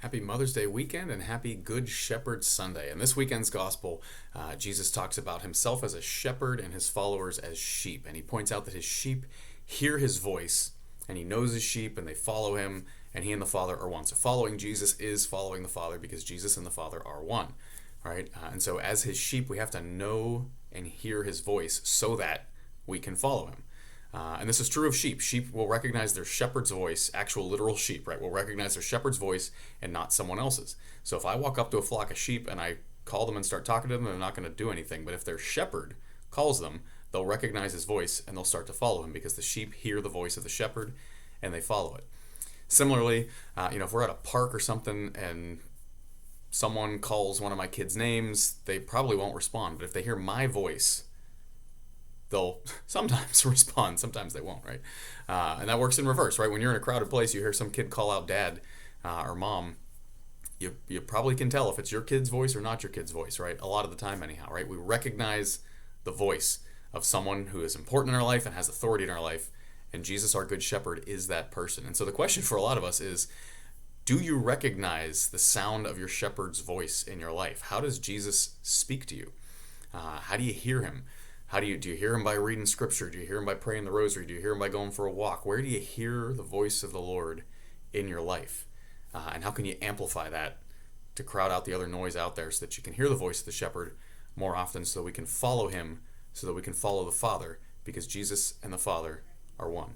Happy Mother's Day weekend and happy Good Shepherd Sunday. In this weekend's gospel, Jesus talks about himself as a shepherd and his followers as sheep. And he points out that his sheep hear his voice, and he knows his sheep, and they follow him, and he and the Father are one. So following Jesus is following the Father because Jesus and the Father are one. Right? And so as his sheep, we have to know and hear his voice so that we can follow him. And this is true of sheep. Sheep will recognize their shepherd's voice, actual literal sheep, right? Will recognize their shepherd's voice and not someone else's. So if I walk up to a flock of sheep and I call them and start talking to them, they're not going to do anything. But if their shepherd calls them, they'll recognize his voice and they'll start to follow him because the sheep hear the voice of the shepherd and they follow it. Similarly, if we're at a park or something and someone calls one of my kids' names, they probably won't respond. But if they hear my voice, they'll sometimes respond, sometimes they won't, right? And that works in reverse, right? When you're in a crowded place, you hear some kid call out dad or mom, you probably can tell if it's your kid's voice or not your kid's voice, right? A lot of the time anyhow, right? We recognize the voice of someone who is important in our life and has authority in our life, and Jesus, our good shepherd, is that person. And so the question for a lot of us is, do you recognize the sound of your shepherd's voice in your life? How does Jesus speak to you? How do you hear him? Do you hear him by reading scripture? Do you hear him by praying the rosary? Do you hear him by going for a walk? Where do you hear the voice of the Lord in your life? And how can you amplify that to crowd out the other noise out there so that you can hear the voice of the shepherd more often so that we can follow him, so that we can follow the Father, because Jesus and the Father are one.